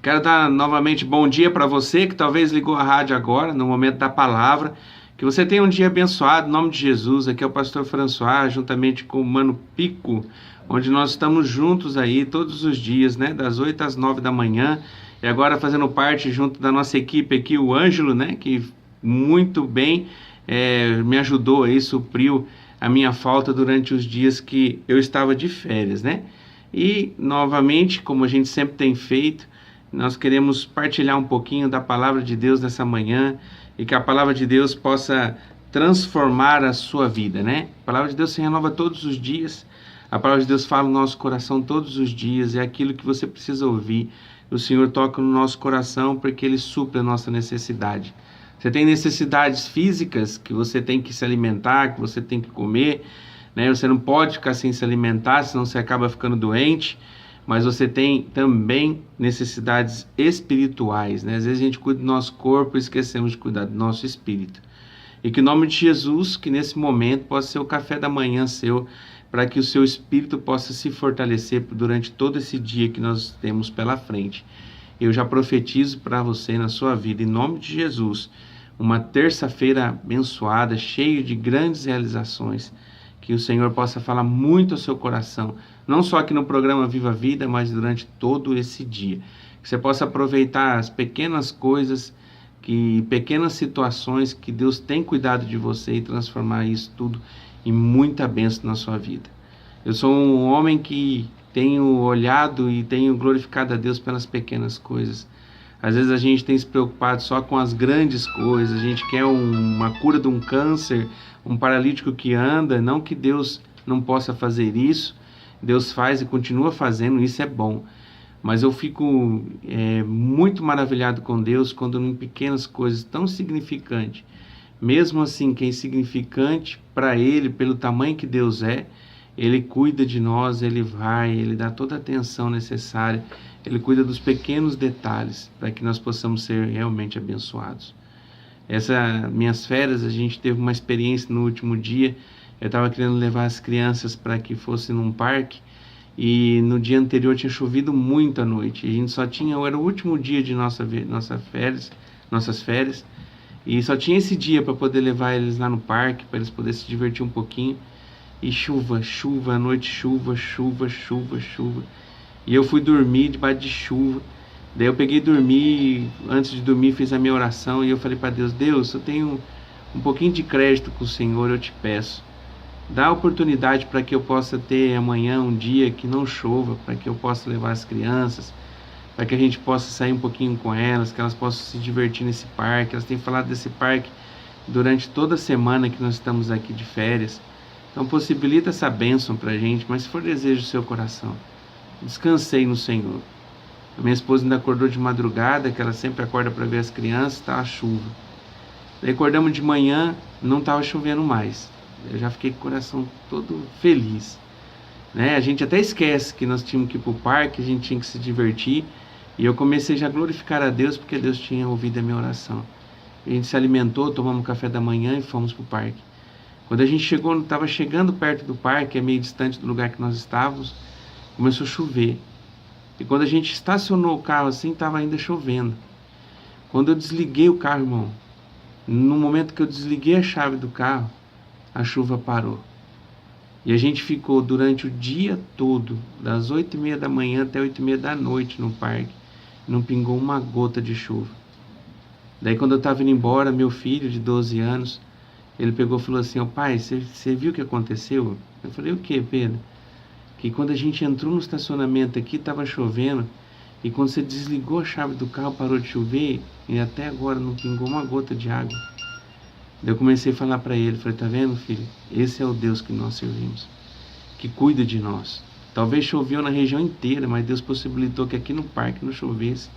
Quero dar novamente bom dia para você que talvez ligou a rádio agora, no momento da palavra. Que você tenha um dia abençoado, em nome de Jesus. Aqui é o pastor François, juntamente com o Mano Pico, onde nós estamos juntos aí todos os dias, né? Das 8 às 9 da manhã. E agora fazendo parte junto da nossa equipe aqui, o Ângelo, né? Que muito bem me ajudou aí, supriu a minha falta durante os dias que eu estava de férias, né? E novamente, como a gente sempre tem feito, nós queremos partilhar um pouquinho da palavra de Deus nessa manhã e que a palavra de Deus possa transformar a sua vida, né? A palavra de Deus se renova todos os dias, a palavra de Deus fala no nosso coração todos os dias, é aquilo que você precisa ouvir. O Senhor toca no nosso coração porque Ele supre a nossa necessidade. Você tem necessidades físicas que você tem que se alimentar, que você tem que comer, né? Você não pode ficar sem se alimentar, senão você acaba ficando doente. Mas você tem também necessidades espirituais, né? Às vezes a gente cuida do nosso corpo e esquecemos de cuidar do nosso espírito. E que em nome de Jesus, que nesse momento possa ser o café da manhã seu, para que o seu espírito possa se fortalecer durante todo esse dia que nós temos pela frente. Eu já profetizo para você na sua vida, em nome de Jesus, uma terça-feira abençoada, cheia de grandes realizações. Que o Senhor possa falar muito ao seu coração, não só aqui no programa Viva a Vida, mas durante todo esse dia. Que você possa aproveitar as pequenas coisas, pequenas situações que Deus tem cuidado de você e transformar isso tudo em muita bênção na sua vida. Eu sou um homem que tenho olhado e tenho glorificado a Deus pelas pequenas coisas. Às vezes a gente tem se preocupado só com as grandes coisas, a gente quer uma cura de um câncer, um paralítico que anda, não que Deus não possa fazer isso, Deus faz e continua fazendo, isso é bom. Mas eu fico muito maravilhado com Deus quando em pequenas coisas tão significantes, mesmo assim que é insignificante para Ele, pelo tamanho que Deus é, Ele cuida de nós, Ele dá toda a atenção necessária, Ele cuida dos pequenos detalhes para que nós possamos ser realmente abençoados. Minhas férias, a gente teve uma experiência no último dia. Eu estava querendo levar as crianças para que fossem num parque e no dia anterior tinha chovido muito à noite. A gente era o último dia de nossas férias e só tinha esse dia para poder levar eles lá no parque, para eles poderem se divertir um pouquinho. E chuva, à noite chuva. E eu fui dormir debaixo de chuva. Daí eu peguei e dormi, antes de dormir fiz a minha oração e eu falei para Deus, Deus, eu tenho um pouquinho de crédito com o Senhor, eu te peço. Dá a oportunidade para que eu possa ter amanhã um dia que não chova, para que eu possa levar as crianças, para que a gente possa sair um pouquinho com elas, que elas possam se divertir nesse parque. Elas têm falado desse parque durante toda a semana que nós estamos aqui de férias. Então possibilita essa bênção para a gente, mas se for desejo do seu coração, descansei no Senhor. A minha esposa ainda acordou de madrugada, que ela sempre acorda para ver as crianças, estava chuva. Daí acordamos de manhã, não estava chovendo mais. Eu já fiquei com o coração todo feliz, né? A gente até esquece que nós tínhamos que ir para o parque, a gente tinha que se divertir. E eu comecei já a glorificar a Deus, porque Deus tinha ouvido a minha oração. A gente se alimentou, tomamos café da manhã e fomos para o parque. Quando a gente estava chegando perto do parque, é meio distante do lugar que nós estávamos, começou a chover. E quando a gente estacionou o carro assim, estava ainda chovendo. Quando eu desliguei o carro, irmão, no momento que eu desliguei a chave do carro, a chuva parou. E a gente ficou durante o dia todo, das 8h30 da manhã até 8h30 da noite no parque. Não pingou uma gota de chuva. Daí quando eu estava indo embora, meu filho de 12 anos, ele pegou e falou assim, pai, você viu o que aconteceu? Eu falei, o que, Pedro? Que quando a gente entrou no estacionamento aqui, estava chovendo, e quando você desligou a chave do carro, parou de chover, e até agora não pingou uma gota de água. Daí eu comecei a falar para ele, falei, tá vendo, filho? Esse é o Deus que nós servimos, que cuida de nós. Talvez choveu na região inteira, mas Deus possibilitou que aqui no parque não chovesse,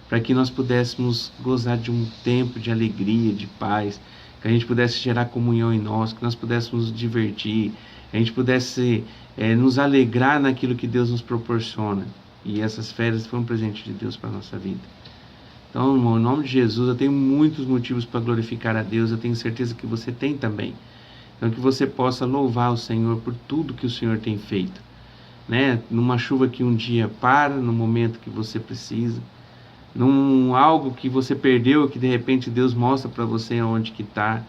para que nós pudéssemos gozar de um tempo de alegria, de paz, que a gente pudesse gerar comunhão em nós, que nós pudéssemos nos divertir, a gente pudesse nos alegrar naquilo que Deus nos proporciona. E essas férias foram um presente de Deus para a nossa vida. Então, irmão, em nome de Jesus, eu tenho muitos motivos para glorificar a Deus, eu tenho certeza que você tem também. Então, que você possa louvar o Senhor por tudo que o Senhor tem feito, né? Numa chuva que um dia para, no momento que você precisa, num algo que você perdeu, que de repente Deus mostra para você onde que está.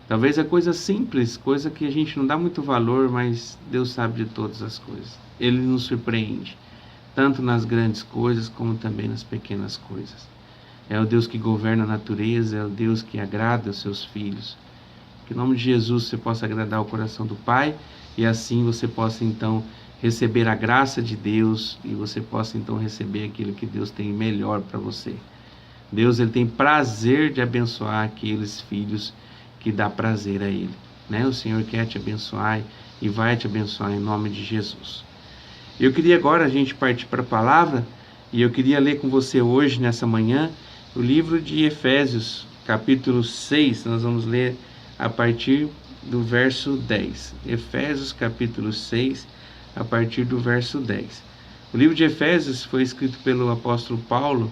Talvez é coisa simples, coisa que a gente não dá muito valor, mas Deus sabe de todas as coisas. Ele nos surpreende, tanto nas grandes coisas como também nas pequenas coisas. É o Deus que governa a natureza, é o Deus que agrada os seus filhos. Que em nome de Jesus você possa agradar o coração do Pai e assim você possa então receber a graça de Deus e você possa então receber aquilo que Deus tem melhor para você. Deus, ele tem prazer de abençoar aqueles filhos que dá prazer a Ele, né? O Senhor quer te abençoar e vai te abençoar em nome de Jesus. Eu queria agora a gente partir para a palavra e eu queria ler com você hoje, nessa manhã, o livro de Efésios, capítulo 6, nós vamos ler a partir do verso 10. Efésios, capítulo 6, a partir do verso 10. O livro de Efésios foi escrito pelo apóstolo Paulo,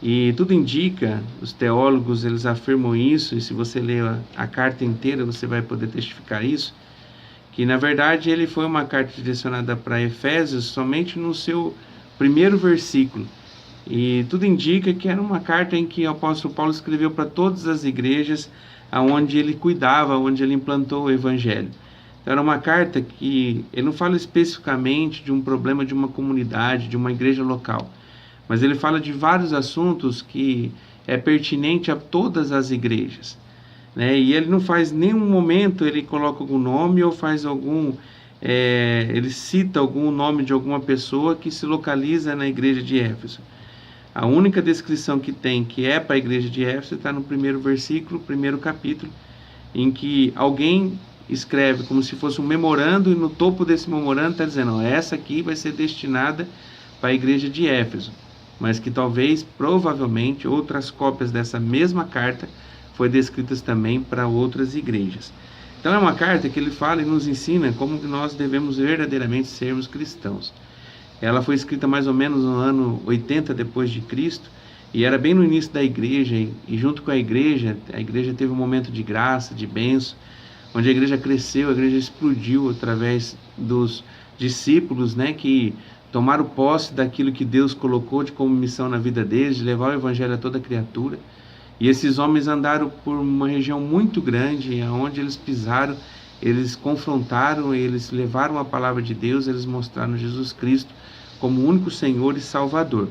e tudo indica, os teólogos eles afirmam isso, e se você ler a carta inteira você vai poder testificar isso, que na verdade ele foi uma carta direcionada para Efésios somente no seu primeiro versículo. E tudo indica que era uma carta em que o apóstolo Paulo escreveu para todas as igrejas aonde ele cuidava, onde ele implantou o evangelho. Então era uma carta que ele não fala especificamente de um problema de uma comunidade, de uma igreja local, mas ele fala de vários assuntos que é pertinente a todas as igrejas, né? E ele não faz nenhum momento, ele coloca algum nome ou faz ele cita algum nome de alguma pessoa que se localiza na igreja de Éfeso. A única descrição que tem, que é para a igreja de Éfeso, está no primeiro versículo, primeiro capítulo, em que alguém escreve como se fosse um memorando, e no topo desse memorando está dizendo, ó, essa aqui vai ser destinada para a igreja de Éfeso, mas que talvez, provavelmente, outras cópias dessa mesma carta foram descritas também para outras igrejas. Então é uma carta que ele fala e nos ensina como nós devemos verdadeiramente sermos cristãos. Ela foi escrita mais ou menos no ano 80 depois de Cristo, e era bem no início da igreja, e junto com a igreja teve um momento de graça, de bênção, onde a igreja cresceu, a igreja explodiu através dos discípulos, né, que tomaram posse daquilo que Deus colocou de como missão na vida deles, de levar o evangelho a toda criatura. E esses homens andaram por uma região muito grande, onde eles pisaram, eles confrontaram, eles levaram a palavra de Deus, eles mostraram Jesus Cristo como o único Senhor e Salvador.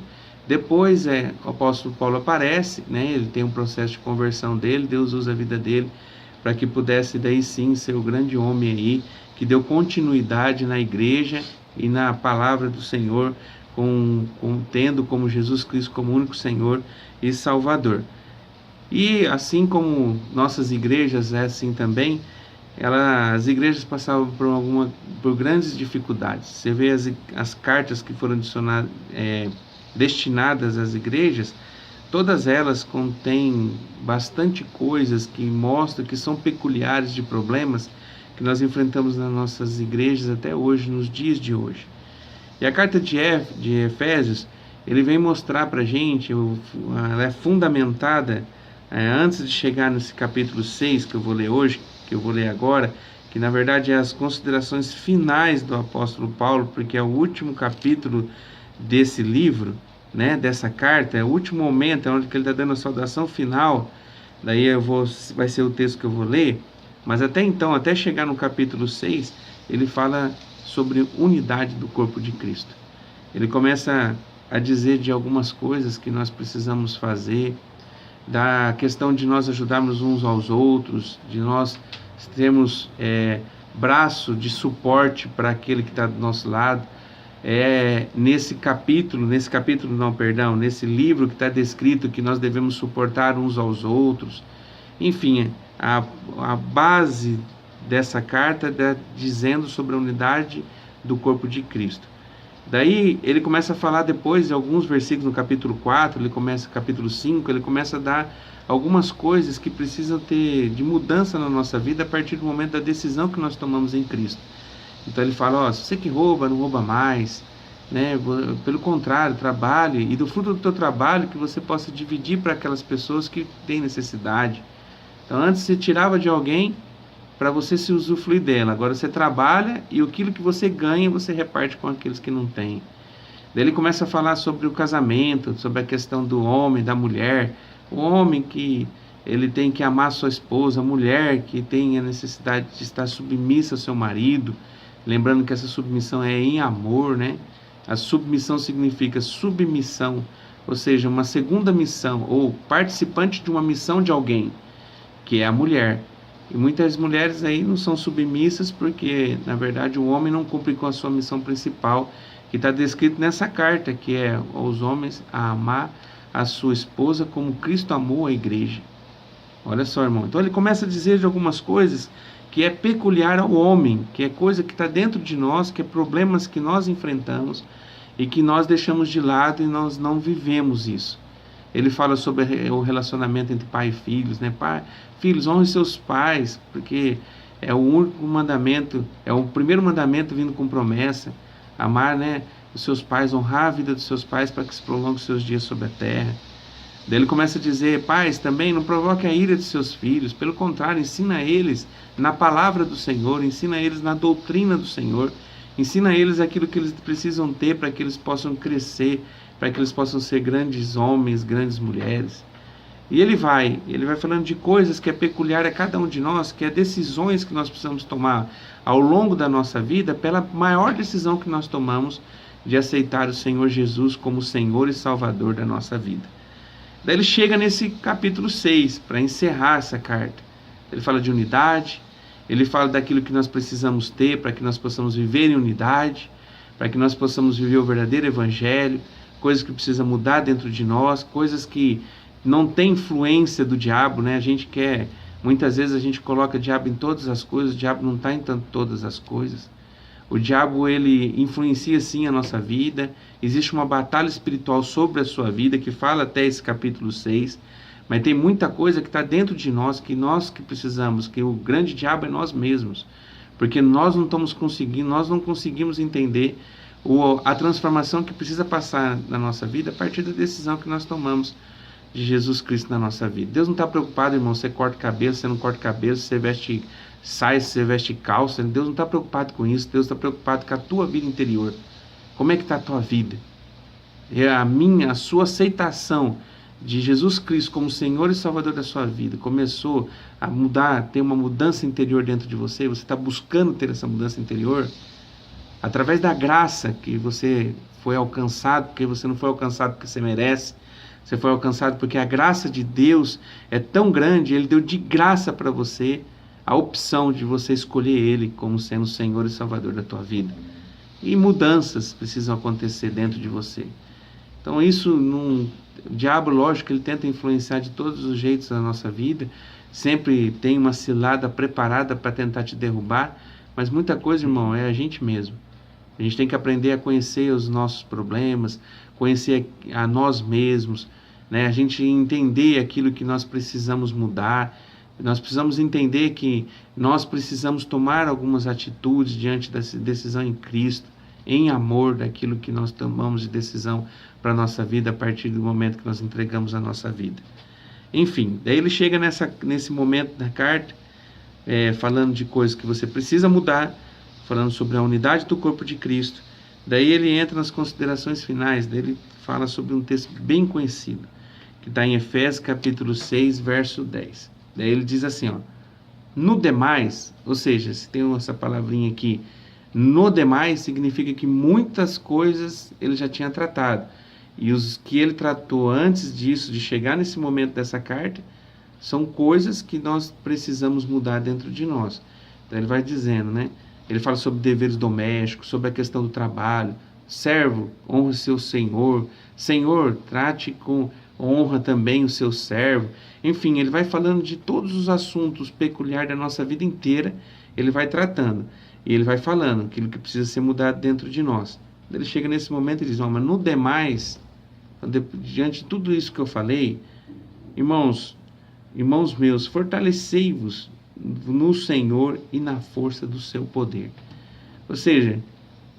Depois o apóstolo Paulo aparece, né, ele tem um processo de conversão dele, Deus usa a vida dele para que pudesse daí sim ser o grande homem aí, que deu continuidade na igreja e na palavra do Senhor, tendo como Jesus Cristo como único Senhor e Salvador. E assim como nossas igrejas é assim também, as igrejas passavam por grandes dificuldades. Você vê as cartas que foram destinadas às igrejas, todas elas contêm bastante coisas que mostram que são peculiares de problemas que nós enfrentamos nas nossas igrejas até hoje, nos dias de hoje. E a carta de Efésios, ele vem mostrar para a gente, ela é fundamentada, antes de chegar nesse capítulo 6 que eu vou ler hoje, que eu vou ler agora, que na verdade é as considerações finais do apóstolo Paulo, porque é o último capítulo desse livro, né, dessa carta, é o último momento, é onde ele está dando a saudação final, daí vai ser o texto que eu vou ler, mas até então, até chegar no capítulo 6, ele fala sobre unidade do corpo de Cristo. Ele começa a dizer de algumas coisas que nós precisamos fazer, da questão de nós ajudarmos uns aos outros, de nós termos braço de suporte para aquele que está do nosso lado. Nesse livro que está descrito que nós devemos suportar uns aos outros. Enfim, a base dessa carta está dizendo sobre a unidade do corpo de Cristo. Daí ele começa a falar depois, em alguns versículos no capítulo 4, capítulo 5, ele começa a dar algumas coisas que precisam ter de mudança na nossa vida a partir do momento da decisão que nós tomamos em Cristo. Então ele fala, se você que rouba, não rouba mais, né? Pelo contrário, trabalhe, e do fruto do teu trabalho que você possa dividir para aquelas pessoas que têm necessidade. Então antes você tirava de alguém para você se usufruir dela, agora você trabalha e aquilo que você ganha você reparte com aqueles que não têm. Daí ele começa a falar sobre o casamento, sobre a questão do homem, da mulher. O homem que ele tem que amar sua esposa, a mulher que tem a necessidade de estar submissa ao seu marido. Lembrando que essa submissão é em amor, né? A submissão significa submissão, ou seja, uma segunda missão, ou participante de uma missão de alguém, que é a mulher. E muitas mulheres aí não são submissas porque, na verdade, o homem não cumpre com a sua missão principal, que está descrito nessa carta, que é os homens a amar a sua esposa como Cristo amou a igreja. Olha só, irmão. Então ele começa a dizer de algumas coisas que é peculiar ao homem, que é coisa que está dentro de nós, que é problemas que nós enfrentamos e que nós deixamos de lado e nós não vivemos isso. Ele fala sobre o relacionamento entre pai e filhos, né? Pai, filhos, honre seus pais, porque é o único mandamento, é o primeiro mandamento vindo com promessa. Amar, né, os seus pais, honrar a vida dos seus pais para que se prolongue os seus dias sobre a terra. Daí ele começa a dizer, pais, também não provoque a ira de seus filhos, pelo contrário, ensina eles na palavra do Senhor, ensina eles na doutrina do Senhor, ensina eles aquilo que eles precisam ter para que eles possam crescer, para que eles possam ser grandes homens, grandes mulheres. E ele vai falando de coisas que é peculiar a cada um de nós, que é decisões que nós precisamos tomar ao longo da nossa vida, pela maior decisão que nós tomamos de aceitar o Senhor Jesus como Senhor e Salvador da nossa vida. Daí ele chega nesse capítulo 6, para encerrar essa carta. Ele fala de unidade, ele fala daquilo que nós precisamos ter para que nós possamos viver em unidade, para que nós possamos viver o verdadeiro evangelho, coisas que precisam mudar dentro de nós, coisas que não tem influência do diabo, né? Muitas vezes a gente coloca o diabo em todas as coisas, o diabo não está em todas as coisas. O diabo, ele influencia sim a nossa vida, existe uma batalha espiritual sobre a sua vida, que fala até esse capítulo 6, mas tem muita coisa que está dentro de nós que precisamos, que o grande diabo é nós mesmos, porque nós não estamos conseguindo, nós não conseguimos entender a transformação que precisa passar na nossa vida a partir da decisão que nós tomamos de Jesus Cristo na nossa vida. Deus não está preocupado, irmão, você corta cabelo, você não corta cabelo, você veste saia, você veste calça. Deus não está preocupado com isso. Deus está preocupado com a tua vida interior. Como é que está a tua vida? A sua aceitação de Jesus Cristo como Senhor e Salvador da sua vida começou a mudar, ter uma mudança interior dentro de você. Você está buscando ter essa mudança interior através da graça que você foi alcançado, porque você não foi alcançado porque você merece. Você foi alcançado porque a graça de Deus é tão grande, Ele deu de graça para você a opção de você escolher Ele como sendo o Senhor e Salvador da tua vida. E mudanças precisam acontecer dentro de você. Então o diabo, lógico, ele tenta influenciar de todos os jeitos na nossa vida, sempre tem uma cilada preparada para tentar te derrubar, mas muita coisa, irmão, é a gente mesmo. A gente tem que aprender a conhecer os nossos problemas, conhecer a nós mesmos, né? A gente entender aquilo que nós precisamos mudar. Nós precisamos entender que nós precisamos tomar algumas atitudes diante dessa decisão em Cristo, em amor daquilo que nós tomamos de decisão para a nossa vida a partir do momento que nós entregamos a nossa vida. Enfim, daí ele chega nesse momento da carta, falando de coisas que você precisa mudar, falando sobre a unidade do corpo de Cristo. Daí ele entra nas considerações finais, daí ele fala sobre um texto bem conhecido, que está em Efésios capítulo 6, verso 10. Daí ele diz assim, ó, no demais, ou seja, se tem essa palavrinha aqui, no demais significa que muitas coisas ele já tinha tratado. E os que ele tratou antes disso, de chegar nesse momento dessa carta, são coisas que nós precisamos mudar dentro de nós. Então ele vai dizendo, né? Ele fala sobre deveres domésticos, sobre a questão do trabalho. Servo, honra seu senhor. Senhor, trate com honra também o seu servo. Enfim, ele vai falando de todos os assuntos peculiares da nossa vida inteira. Ele vai tratando. E ele vai falando aquilo que precisa ser mudado dentro de nós. Ele chega nesse momento e diz, mas no demais, diante de tudo isso que eu falei, irmãos meus, fortalecei-vos no Senhor e na força do seu poder. Ou seja,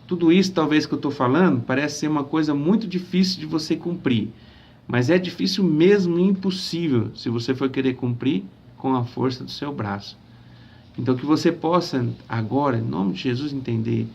tudo isso talvez que eu estou falando parece ser uma coisa muito difícil de você cumprir, mas é difícil mesmo e impossível se você for querer cumprir com a força do seu braço. Então que você possa agora, em nome de Jesus, entender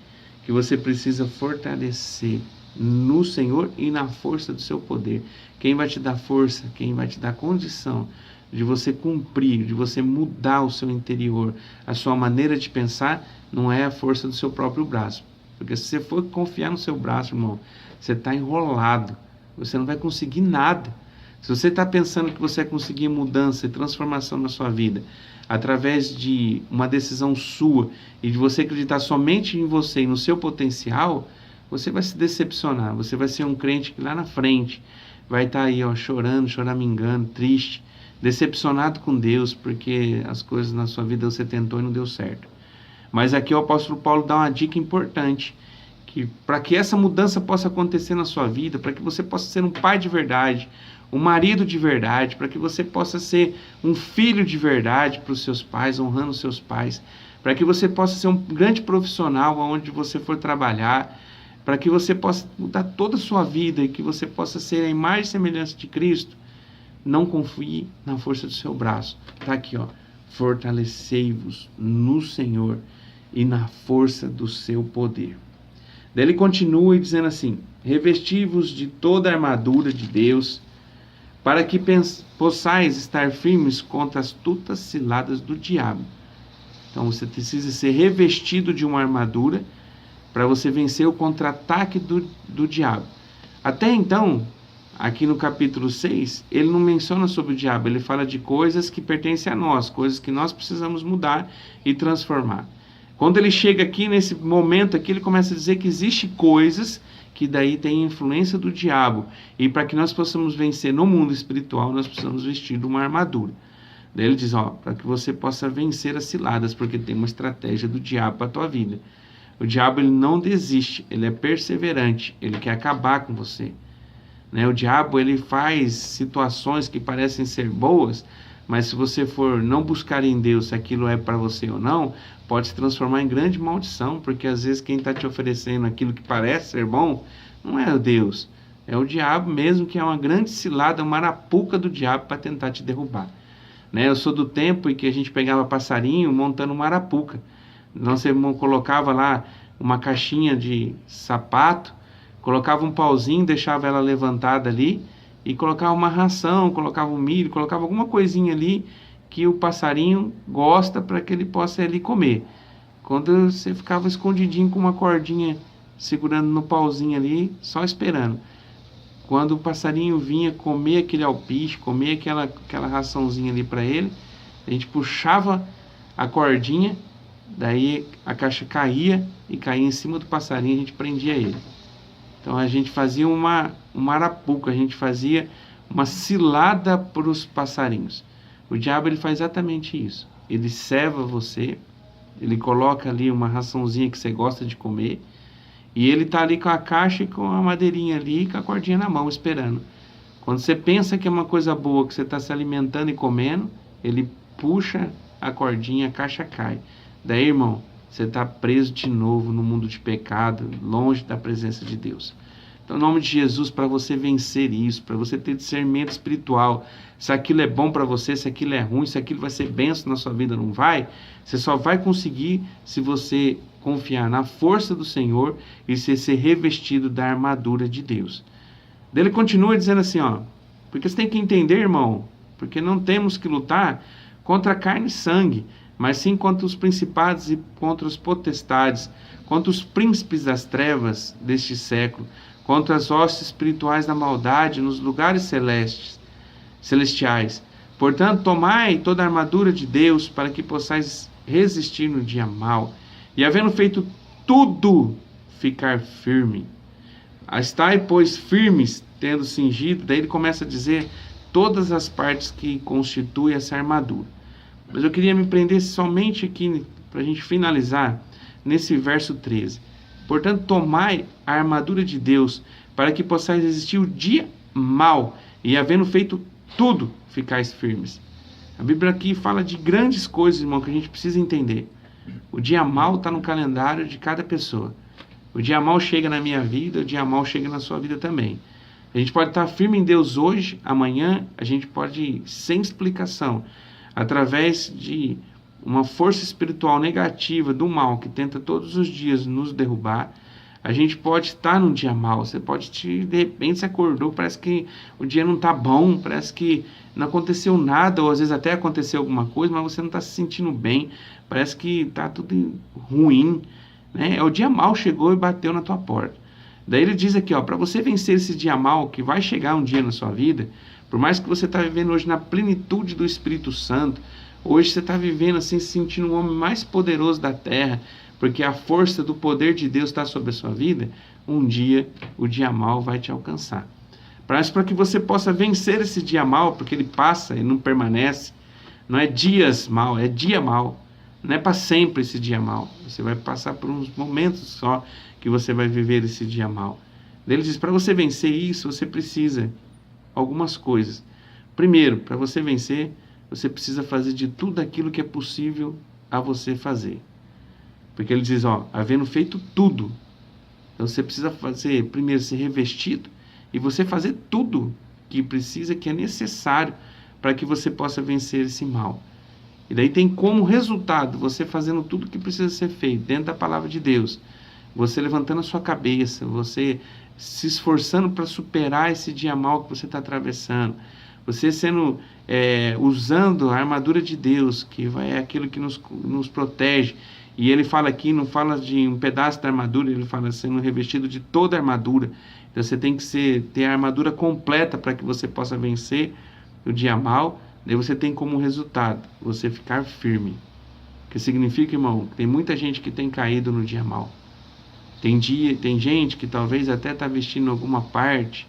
que você precisa fortalecer no Senhor e na força do seu poder. Quem vai te dar força, quem vai te dar condição de você cumprir, de você mudar o seu interior, a sua maneira de pensar, não é a força do seu próprio braço. Porque se você for confiar no seu braço, irmão, você está enrolado. Você não vai conseguir nada. Se você está pensando que você vai conseguir mudança e transformação na sua vida através de uma decisão sua e de você acreditar somente em você e no seu potencial, você vai se decepcionar. Você vai ser um crente que lá na frente vai estar aí, ó, chorando, choramingando, triste, decepcionado com Deus porque as coisas na sua vida você tentou e não deu certo. Mas aqui o apóstolo Paulo dá uma dica importante, que para que essa mudança possa acontecer na sua vida, para que você possa ser um pai de verdade, um marido de verdade, para que você possa ser um filho de verdade para os seus pais, honrando os seus pais, para que você possa ser um grande profissional onde você for trabalhar, para que você possa mudar toda a sua vida e que você possa ser a imagem e semelhança de Cristo. Não confie na força do seu braço. Está aqui, ó. Fortalecei-vos no Senhor e na força do seu poder. Daí ele continua dizendo assim: revesti-vos de toda a armadura de Deus, para que possais estar firmes contra as astutas ciladas do diabo. Então você precisa ser revestido de uma armadura para você vencer o contra-ataque do diabo. Até então, aqui no capítulo 6, ele não menciona sobre o diabo, ele fala de coisas que pertencem a nós, coisas que nós precisamos mudar e transformar. Quando ele chega aqui, nesse momento aqui, ele começa a dizer que existem coisas que daí tem influência do diabo. E para que nós possamos vencer no mundo espiritual, nós precisamos vestir de uma armadura. Daí ele diz, ó, para que você possa vencer as ciladas, porque tem uma estratégia do diabo para a tua vida. O diabo, ele não desiste, ele é perseverante, ele quer acabar com você. Né? O diabo, ele faz situações que parecem ser boas, mas se você for não buscar em Deus se aquilo é para você ou não, pode se transformar em grande maldição, porque às vezes quem está te oferecendo aquilo que parece ser bom, não é o Deus, é o diabo mesmo, que é uma grande cilada, uma arapuca do diabo para tentar te derrubar. Né? Eu sou do tempo em que a gente pegava passarinho montando uma arapuca. Então você colocava lá uma caixinha de sapato, colocava um pauzinho, deixava ela levantada ali, e colocava uma ração, colocava um milho, colocava alguma coisinha ali que o passarinho gosta para que ele possa ali comer. Quando você ficava escondidinho com uma cordinha segurando no pauzinho ali, só esperando. Quando o passarinho vinha comer aquele alpiste, comer aquela raçãozinha ali para ele, a gente puxava a cordinha, daí a caixa caía e caía em cima do passarinho, a gente prendia ele. Então a gente fazia uma arapuca, a gente fazia uma cilada para os passarinhos. O diabo, ele faz exatamente isso. Ele ceva você, ele coloca ali uma raçãozinha que você gosta de comer, e ele está ali com a caixa e com a madeirinha ali, com a cordinha na mão, esperando. Quando você pensa que é uma coisa boa, que você está se alimentando e comendo, ele puxa a cordinha, a caixa cai. Daí, irmão, você está preso de novo no mundo de pecado, longe da presença de Deus. Então, em nome de Jesus, para você vencer isso, para você ter discernimento espiritual, se aquilo é bom para você, se aquilo é ruim, se aquilo vai ser bênção na sua vida, não vai, você só vai conseguir se você confiar na força do Senhor e ser revestido da armadura de Deus. Daí ele continua dizendo assim, ó, porque você tem que entender, irmão, porque não temos que lutar contra carne e sangue, mas sim contra os principados e contra os potestades, contra os príncipes das trevas deste século, contra as hostes espirituais da maldade nos lugares celestiais. Portanto, tomai toda a armadura de Deus para que possais resistir no dia mau, e havendo feito tudo, ficar firme. Estai, pois, firmes, tendo cingido. Daí ele começa a dizer todas as partes que constituem essa armadura. Mas eu queria me prender somente aqui, para a gente finalizar, nesse verso 13. Portanto, tomai a armadura de Deus, para que possais resistir o dia mau, e havendo feito tudo, ficais firmes. A Bíblia aqui fala de grandes coisas, irmão, que a gente precisa entender. O dia mau está no calendário de cada pessoa. O dia mau chega na minha vida, o dia mau chega na sua vida também. A gente pode estar firme em Deus hoje, amanhã a gente pode ir sem explicação, através de uma força espiritual negativa do mal que tenta todos os dias nos derrubar, A gente pode estar num dia mal, você pode, de repente, se acordou, parece que o dia não está bom, parece que não aconteceu nada, ou às vezes até aconteceu alguma coisa, mas você não está se sentindo bem, parece que está tudo ruim, né? O dia mal chegou e bateu na tua porta. Daí ele diz aqui, para você vencer esse dia mal, que vai chegar um dia na sua vida, por mais que você está vivendo hoje na plenitude do Espírito Santo, hoje você está vivendo assim, se sentindo um homem mais poderoso da terra, porque a força do poder de Deus está sobre a sua vida, um dia o dia mal vai te alcançar. Mas para que você possa vencer esse dia mal, porque ele passa e não permanece, não é dias mal, é dia mal. Não é para sempre esse dia mal. Você vai passar por uns momentos só que você vai viver esse dia mal. Ele diz, para você vencer isso, você precisa algumas coisas. Primeiro, para você vencer, você precisa fazer de tudo aquilo que é possível a você fazer. Porque ele diz, havendo feito tudo, então você precisa fazer, primeiro, ser revestido e você fazer tudo que precisa, que é necessário para que você possa vencer esse mal. E daí tem como resultado, você fazendo tudo que precisa ser feito dentro da palavra de Deus, você levantando a sua cabeça, você se esforçando para superar esse dia mal que você está atravessando, você usando a armadura de Deus, que é aquilo que nos protege. E ele fala aqui, não fala de um pedaço da armadura, ele fala sendo revestido de toda a armadura. Então você tem que ter a armadura completa para que você possa vencer o dia mal. Daí você tem como resultado você ficar firme. O que significa, irmão, que tem muita gente que tem caído no dia mal. Tem gente que talvez até está vestindo alguma parte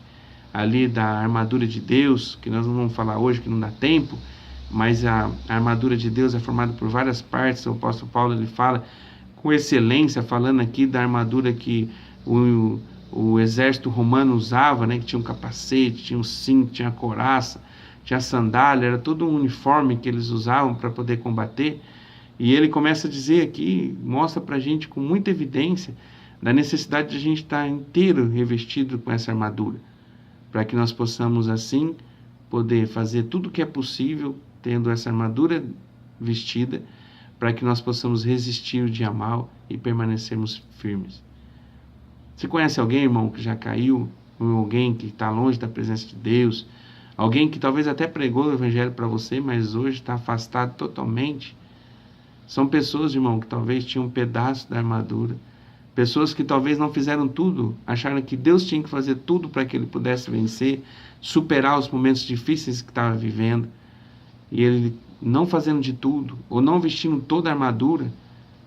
ali da armadura de Deus, que nós não vamos falar hoje, que não dá tempo, mas a armadura de Deus é formada por várias partes. O apóstolo Paulo ele fala com excelência, falando aqui da armadura que o exército romano usava, né, que tinha um capacete, tinha um cinto, tinha a couraça, tinha a sandália, era todo um uniforme que eles usavam para poder combater. E ele começa a dizer aqui, mostra para a gente com muita evidência da necessidade de a gente estar inteiro revestido com essa armadura, para que nós possamos assim poder fazer tudo o que é possível tendo essa armadura vestida, para que nós possamos resistir o dia mal e permanecermos firmes. Você conhece alguém, irmão, que já caiu? Ou alguém que está longe da presença de Deus? Alguém que talvez até pregou o evangelho para você, mas hoje está afastado totalmente? São pessoas, irmão, que talvez tinham um pedaço da armadura. Pessoas que talvez não fizeram tudo, acharam que Deus tinha que fazer tudo para que ele pudesse vencer, superar os momentos difíceis que estava vivendo. E ele, não fazendo de tudo, ou não vestindo toda a armadura,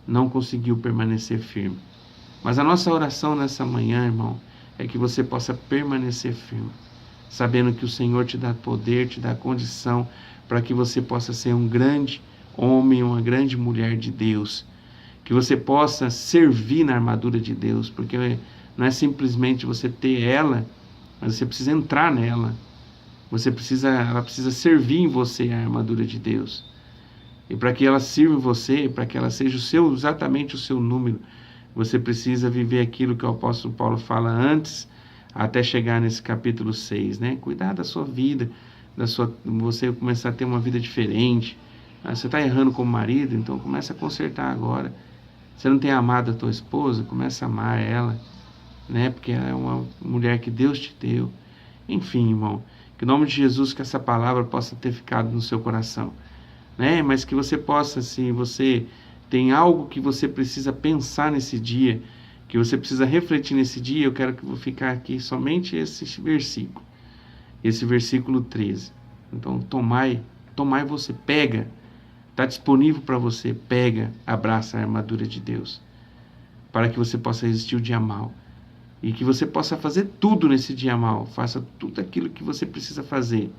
não conseguiu permanecer firme. Mas a nossa oração nessa manhã, irmão, é que você possa permanecer firme, sabendo que o Senhor te dá poder, te dá condição para que você possa ser um grande homem, uma grande mulher de Deus, que você possa servir na armadura de Deus, porque não é simplesmente você ter ela, mas você precisa entrar nela. Ela precisa servir em você, a armadura de Deus. E para que ela sirva em você, para que ela seja exatamente o seu número, você precisa viver aquilo que o apóstolo Paulo fala antes, até chegar nesse capítulo 6, né? Cuidar da sua vida, você começar a ter uma vida diferente. Você está errando como marido, então começa a consertar agora. Você não tem amado a tua esposa, começa a amar ela, né? Porque ela é uma mulher que Deus te deu. Enfim, irmão, que em nome de Jesus, que essa palavra possa ter ficado no seu coração, né? Mas que você possa, se você tem algo que você precisa pensar nesse dia, que você precisa refletir nesse dia, eu quero que eu vou ficar aqui somente esse versículo 13. Então, tomai você, pega, está disponível para você, pega, abraça a armadura de Deus, para que você possa resistir o dia mal, e que você possa fazer tudo nesse dia mal, faça tudo aquilo que você precisa fazer,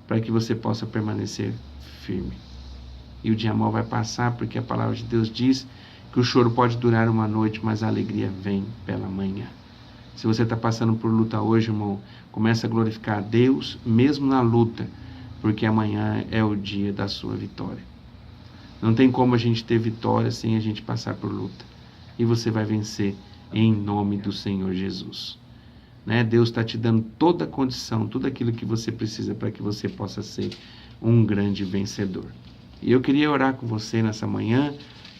para que você possa permanecer firme. E o dia mal vai passar, porque a palavra de Deus diz que o choro pode durar uma noite, mas a alegria vem pela manhã. Se você está passando por luta hoje, irmão, comece a glorificar a Deus, mesmo na luta, porque amanhã é o dia da sua vitória. Não tem como a gente ter vitória sem a gente passar por luta. E você vai vencer em nome do Senhor Jesus. Né? Deus está te dando toda a condição, tudo aquilo que você precisa para que você possa ser um grande vencedor. E eu queria orar com você nessa manhã,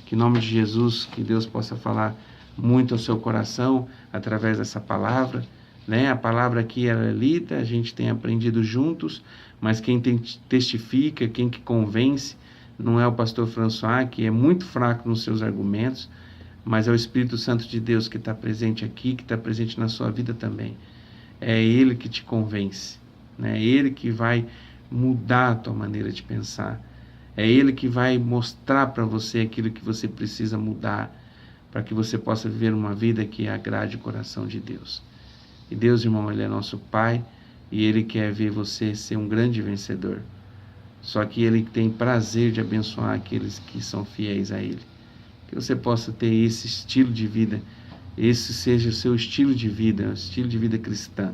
que em nome de Jesus, que Deus possa falar muito ao seu coração através dessa palavra, né? A palavra aqui ela é lida, a gente tem aprendido juntos, mas quem testifica, quem que convence, não é o pastor François, que é muito fraco nos seus argumentos, mas é o Espírito Santo de Deus que está presente aqui, que está presente na sua vida também. É Ele que te convence, né? É Ele que vai mudar a tua maneira de pensar. É Ele que vai mostrar para você aquilo que você precisa mudar, para que você possa viver uma vida que agrade o coração de Deus. E Deus, irmão, Ele é nosso Pai e Ele quer ver você ser um grande vencedor. Só que Ele tem prazer de abençoar aqueles que são fiéis a Ele. Que você possa ter esse estilo de vida, esse seja o seu estilo de vida, o estilo de vida cristã.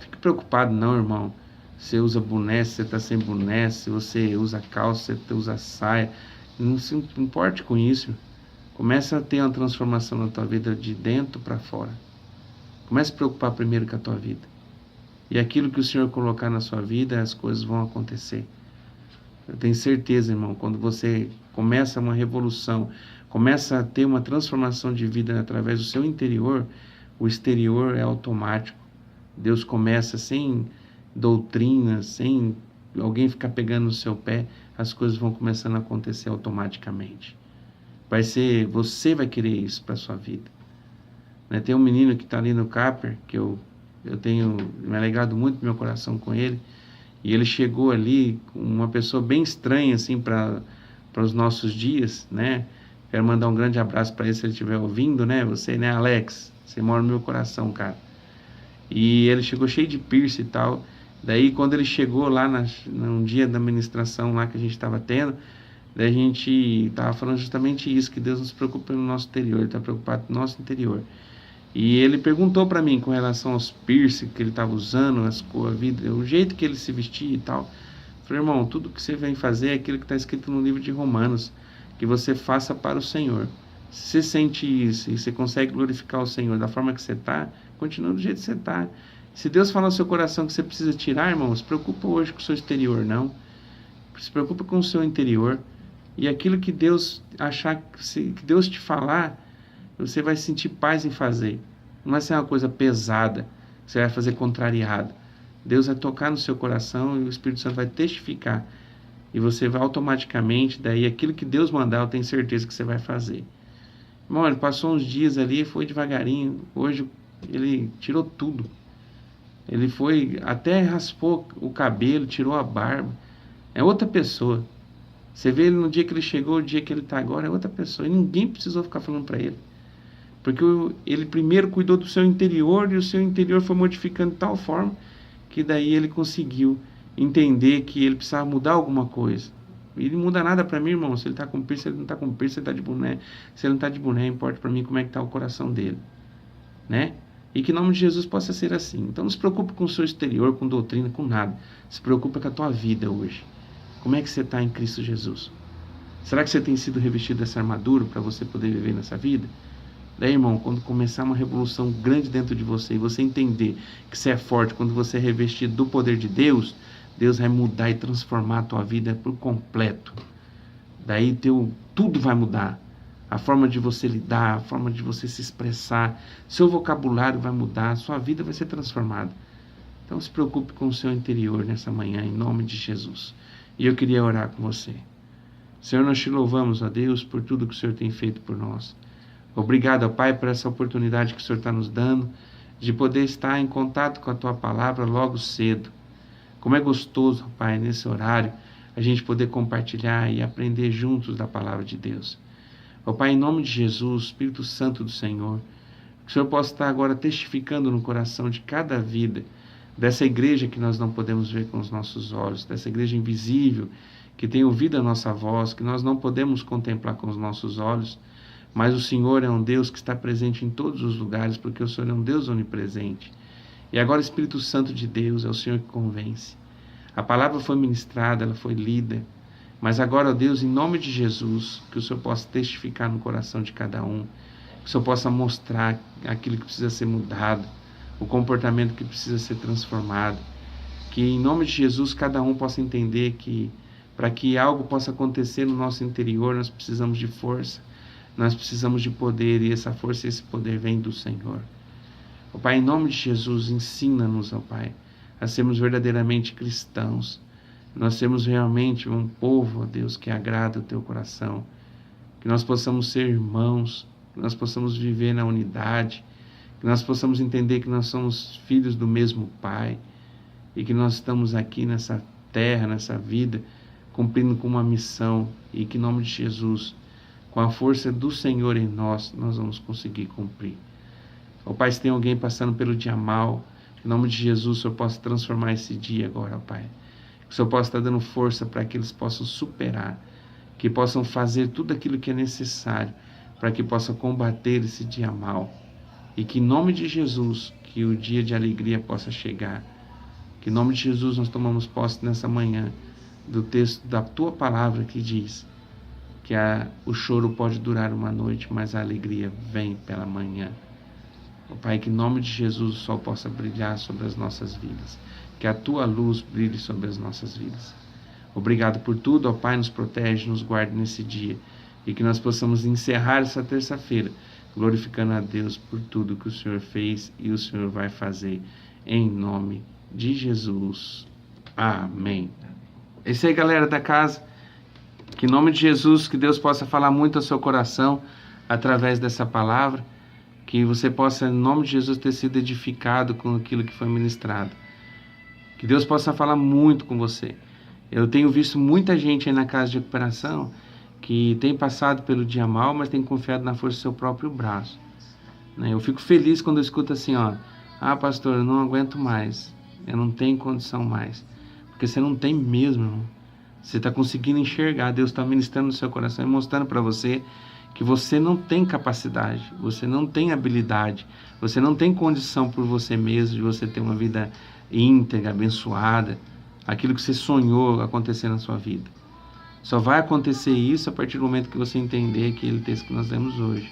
Fique preocupado não, irmão. Você usa boné, você está sem boné, se você usa calça, você usa saia. Não se importe com isso. Começa a ter uma transformação na tua vida de dentro para fora. Comece a se preocupar primeiro com a tua vida. E aquilo que o Senhor colocar na sua vida, as coisas vão acontecer. Eu tenho certeza, irmão, quando você começa uma revolução, começa a ter uma transformação de vida através do seu interior, o exterior é automático. Deus começa sem doutrina, sem alguém ficar pegando no seu pé, as coisas vão começando a acontecer automaticamente. Você vai querer isso para a sua vida. Né? Tem um menino que está ali no Capper, que eu tenho me alegrado muito no meu coração com ele, e ele chegou ali, uma pessoa bem estranha assim para os nossos dias, né? Quero mandar um grande abraço para ele se ele estiver ouvindo, né? Você, né, Alex? Você mora no meu coração, cara. E ele chegou cheio de piercing e tal. Daí, quando ele chegou lá num dia da ministração lá que a gente estava tendo, daí a gente estava falando justamente isso, que Deus não se preocupa pelo nosso interior, Ele está preocupado com o nosso interior. E ele perguntou para mim com relação aos piercing que ele estava usando, a vida, o jeito que ele se vestia e tal. Eu falei, irmão, tudo que você vem fazer é aquilo que está escrito no livro de Romanos, que você faça para o Senhor. Se você sente isso e você consegue glorificar o Senhor da forma que você está, continua do jeito que você está. Se Deus falar no seu coração que você precisa tirar, irmão, se preocupa hoje com o seu exterior, não. Se preocupa com o seu interior. E aquilo que Deus achar, que Deus te falar, você vai sentir paz em fazer. Não vai ser uma coisa pesada, que você vai fazer contrariado. Deus vai tocar no seu coração e o Espírito Santo vai testificar. E você vai automaticamente, daí aquilo que Deus mandar, eu tenho certeza que você vai fazer. Irmão, ele passou uns dias ali, foi devagarinho. Hoje ele tirou tudo. Ele foi, até raspou o cabelo, tirou a barba. É outra pessoa. Você vê ele no dia que ele chegou, o dia que ele está agora, é outra pessoa. E ninguém precisou ficar falando para ele. Porque ele primeiro cuidou do seu interior e o seu interior foi modificando de tal forma que daí ele conseguiu entender que ele precisava mudar alguma coisa. E ele não muda nada para mim, irmão. Se ele está com piercing, se ele não está com piercing, se ele está de boné. Se ele não está de boné, importa para mim como é que está o coração dele. Né? E que em nome de Jesus possa ser assim. Então não se preocupe com o seu exterior, com doutrina, com nada. Se preocupe com a tua vida hoje. Como é que você está em Cristo Jesus? Será que você tem sido revestido dessa armadura para você poder viver nessa vida? Daí, irmão, quando começar uma revolução grande dentro de você e você entender que você é forte, quando você é revestido do poder de Deus, Deus vai mudar e transformar a tua vida por completo. Daí tudo vai mudar. A forma de você lidar, a forma de você se expressar, seu vocabulário vai mudar, sua vida vai ser transformada. Então se preocupe com o seu interior nessa manhã, em nome de Jesus. E eu queria orar com você. Senhor, nós te louvamos, ó Deus, por tudo que o Senhor tem feito por nós. Obrigado, ó Pai, por essa oportunidade que o Senhor está nos dando de poder estar em contato com a Tua Palavra logo cedo. Como é gostoso, ó Pai, nesse horário, a gente poder compartilhar e aprender juntos da Palavra de Deus. Ó Pai, em nome de Jesus, Espírito Santo do Senhor, que o Senhor possa estar agora testificando no coração de cada vida, dessa igreja que nós não podemos ver com os nossos olhos, dessa igreja invisível, que tem ouvido a nossa voz, que nós não podemos contemplar com os nossos olhos, mas o Senhor é um Deus que está presente em todos os lugares, porque o Senhor é um Deus onipresente. E agora, Espírito Santo de Deus, é o Senhor que convence. A palavra foi ministrada, ela foi lida, mas agora, ó Deus, em nome de Jesus, que o Senhor possa testificar no coração de cada um, que o Senhor possa mostrar aquilo que precisa ser mudado, o comportamento que precisa ser transformado, que em nome de Jesus cada um possa entender que para que algo possa acontecer no nosso interior, nós precisamos de força. Nós precisamos de poder, e essa força e esse poder vem do Senhor. Ó Pai, em nome de Jesus, ensina-nos, ó Pai, a sermos verdadeiramente cristãos. Nós sermos realmente um povo, ó Deus, que agrada o Teu coração. Que nós possamos ser irmãos, que nós possamos viver na unidade, que nós possamos entender que nós somos filhos do mesmo Pai e que nós estamos aqui nessa terra, nessa vida, cumprindo com uma missão, e que em nome de Jesus, com a força do Senhor em nós, nós vamos conseguir cumprir. Ó Pai, se tem alguém passando pelo dia mal, em nome de Jesus, o Senhor possa transformar esse dia agora, ó Pai. Que o Senhor possa estar dando força para que eles possam superar, que possam fazer tudo aquilo que é necessário para que possam combater esse dia mal. E que em nome de Jesus, que o dia de alegria possa chegar. Que em nome de Jesus nós tomamos posse nessa manhã do texto da Tua palavra que diz que o choro pode durar uma noite, mas a alegria vem pela manhã. Ó Pai, que em nome de Jesus o sol possa brilhar sobre as nossas vidas. Que a Tua luz brilhe sobre as nossas vidas. Obrigado por tudo, ó Pai, nos protege, nos guarde nesse dia. E que nós possamos encerrar essa terça-feira glorificando a Deus por tudo que o Senhor fez e o Senhor vai fazer. Em nome de Jesus. Amém. É isso aí, galera da casa. Que em nome de Jesus, que Deus possa falar muito ao seu coração através dessa palavra. Que você possa, em nome de Jesus, ter sido edificado com aquilo que foi ministrado. Que Deus possa falar muito com você. Eu tenho visto muita gente aí na casa de recuperação que tem passado pelo dia mal, mas tem confiado na força do seu próprio braço. Eu fico feliz quando eu escuto assim, ó: ah, pastor, eu não aguento mais, eu não tenho condição mais. Porque você não tem mesmo, irmão. Você está conseguindo enxergar, Deus está ministrando no seu coração e mostrando para você que você não tem capacidade, você não tem habilidade, você não tem condição por você mesmo de você ter uma vida íntegra, abençoada, aquilo que você sonhou acontecer na sua vida. Só vai acontecer isso a partir do momento que você entender aquele texto que nós lemos hoje.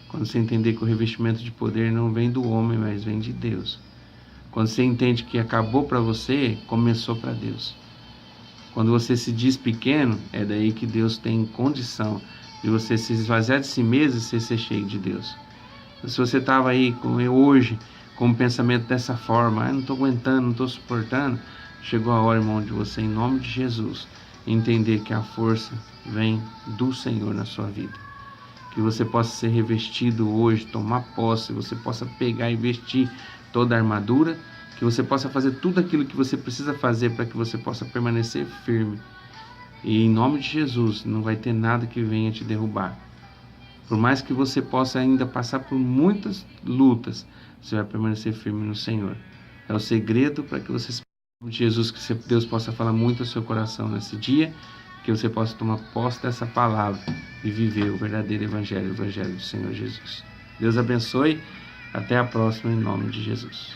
Quando você entender que o revestimento de poder não vem do homem, mas vem de Deus. Quando você entende que acabou para você, começou para Deus. Quando você se diz pequeno, é daí que Deus tem condição de você se esvaziar de si mesmo e ser cheio de Deus. Se você estava aí hoje com um pensamento dessa forma, não estou aguentando, não estou suportando, chegou a hora, irmão, de você, em nome de Jesus, entender que a força vem do Senhor na sua vida. Que você possa ser revestido hoje, tomar posse, você possa pegar e vestir toda a armadura, que você possa fazer tudo aquilo que você precisa fazer para que você possa permanecer firme. E em nome de Jesus, não vai ter nada que venha te derrubar. Por mais que você possa ainda passar por muitas lutas, você vai permanecer firme no Senhor. É o segredo para que você, Jesus, que Deus possa falar muito ao seu coração nesse dia, que você possa tomar posse dessa palavra e viver o verdadeiro evangelho, o evangelho do Senhor Jesus. Deus abençoe. Até a próxima, em nome de Jesus.